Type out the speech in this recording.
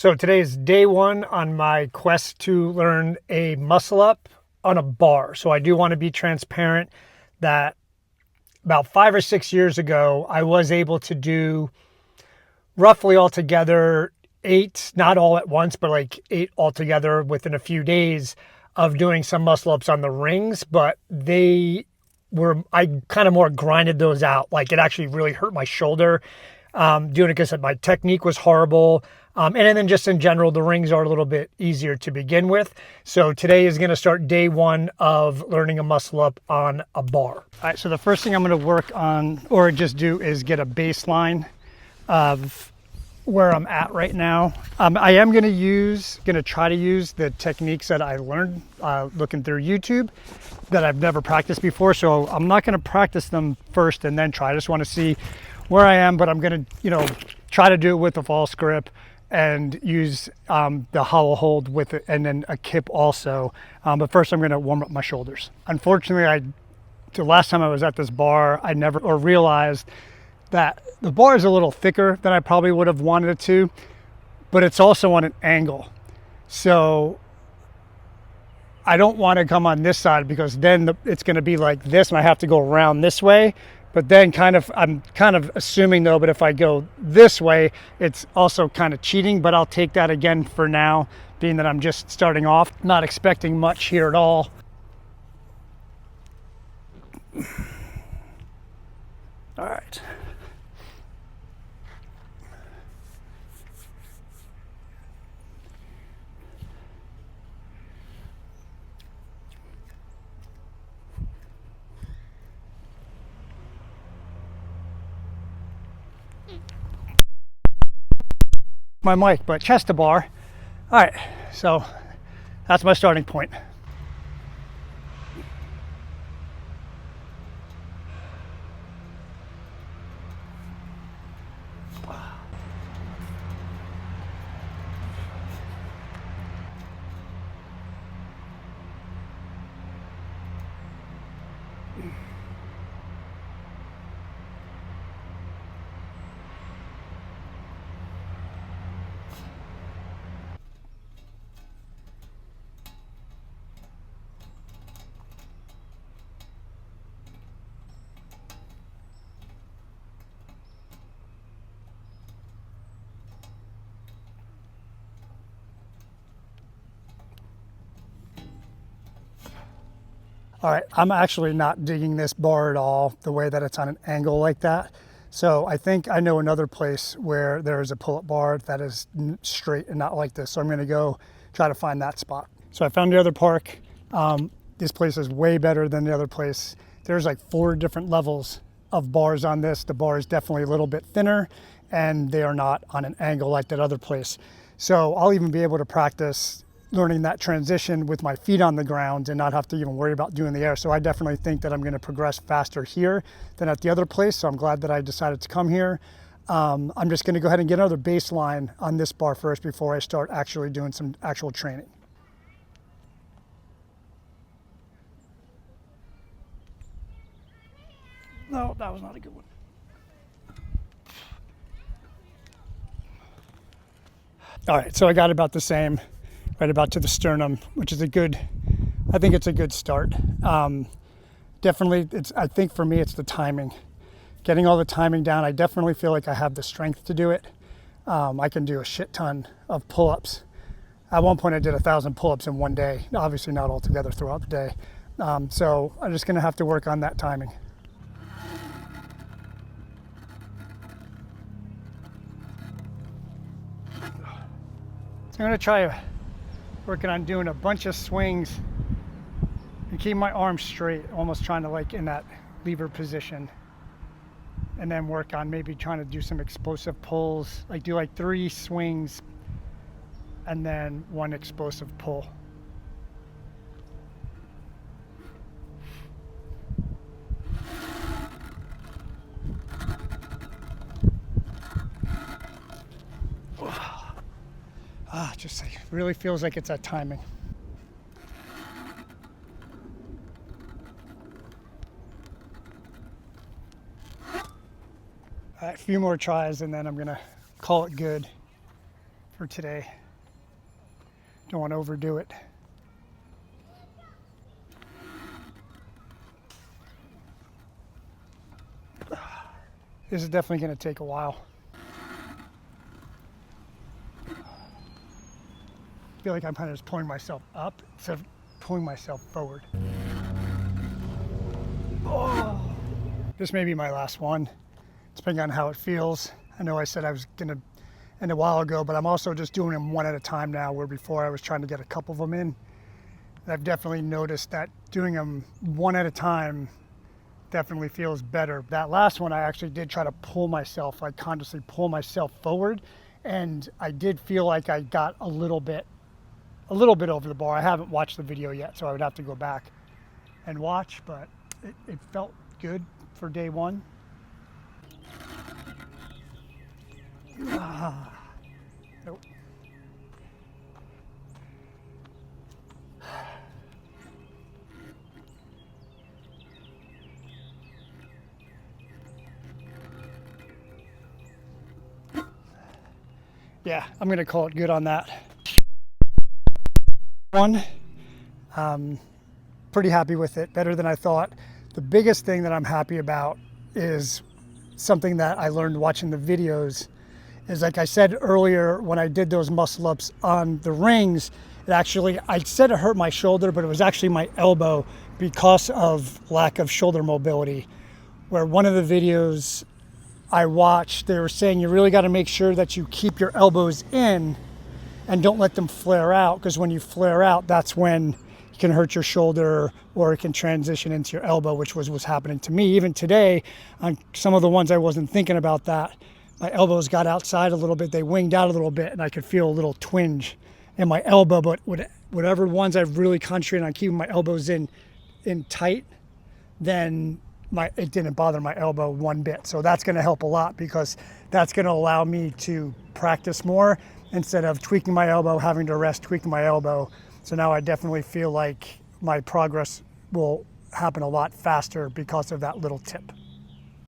So today is day one on my quest to learn a muscle up on a bar. So I do want to be transparent that about 5 or 6 years ago, I was able to do roughly altogether 8, not all at once, but like 8 altogether within a few days of doing some muscle ups on the rings. But I kind of more grinded those out. Like it actually really hurt my shoulder doing it because my technique was horrible. And then just in general, the rings are a little bit easier to begin with. So today is going to start day one of learning a muscle up on a bar. All right, so the first thing I'm going to work on or just do is get a baseline of where I'm at right now. I am going to try to use the techniques that I learned looking through YouTube that I've never practiced before. So I'm not going to practice them first and then try. I just want to see where I am, but I'm going to, try to do it with a false grip and use the hollow hold with it and then a kip also. But first I'm going to warm up my shoulders. Unfortunately, the last time I was at this bar, I never realized that the bar is a little thicker than I probably would have wanted it to, but it's also on an angle. So I don't want to come on this side because then it's going to be like this and I have to go around this way. But then I'm kind of assuming though, but if I go this way, it's also kind of cheating, but I'll take that again for now, being that I'm just starting off, not expecting much here at all. All right. My mic, but chest to bar. All right, so that's my starting point. All right, I'm actually not digging this bar at all, the way that it's on an angle like that. So I think I know another place where there is a pull-up bar that is straight and not like this. So I'm gonna go try to find that spot. So I found the other park. This place is way better than the other place. There's like 4 different levels of bars on this. The bar is definitely a little bit thinner and they are not on an angle like that other place. So I'll even be able to practice learning that transition with my feet on the ground and not have to even worry about doing the air. So I definitely think that I'm going to progress faster here than at the other place. So I'm glad that I decided to come here. I'm just going to go ahead and get another baseline on this bar first before I start actually doing some actual training. No, that was not a good one. All right, so I got about the same, right about to the sternum, which is I think it's a good start. Definitely, I think for me, it's the timing. Getting all the timing down, I definitely feel like I have the strength to do it. I can do a shit ton of pull-ups. At one point, I did 1,000 pull-ups in one day, obviously not all together throughout the day. So I'm just gonna have to work on that timing. So I'm gonna try working on doing a bunch of swings and keep my arms straight, almost trying to like in that lever position, and then work on maybe trying to do some explosive pulls, like do like 3 swings and then 1 explosive pull. Just like, really feels like it's that timing. A few more tries and then I'm gonna call it good. for today. Don't want to overdo it. This is definitely going to take a while. I feel like I'm kind of just pulling myself up instead of pulling myself forward. Oh. This may be my last one, depending on how it feels. I know I said I was going to end a while ago, but I'm also just doing them one at a time now, where before I was trying to get a couple of them in. And I've definitely noticed that doing them one at a time definitely feels better. That last one, I actually did try to pull myself, like consciously pull myself forward, and I did feel like I got a little bit over the bar. I haven't watched the video yet, so I would have to go back and watch, but it felt good for day one. Nope. Yeah, I'm gonna call it good on that one. Pretty happy with it, better than I thought. The biggest thing that I'm happy about is something that I learned watching the videos. Is like I said earlier, when I did those muscle ups on the rings, I said it hurt my shoulder, but it was actually my elbow because of lack of shoulder mobility. Where one of the videos I watched, they were saying you really got to make sure that you keep your elbows in and don't let them flare out, because when you flare out, that's when you can hurt your shoulder or it can transition into your elbow, which was what's happening to me. Even today, on some of the ones I wasn't thinking about that, my elbows got outside a little bit, they winged out a little bit, and I could feel a little twinge in my elbow. But whatever ones I've really concentrated on keeping my elbows in tight, then it didn't bother my elbow one bit. So that's going to help a lot, because that's going to allow me to practice more instead of tweaking my elbow, having to rest, tweaking my elbow. So now I definitely feel like my progress will happen a lot faster because of that little tip.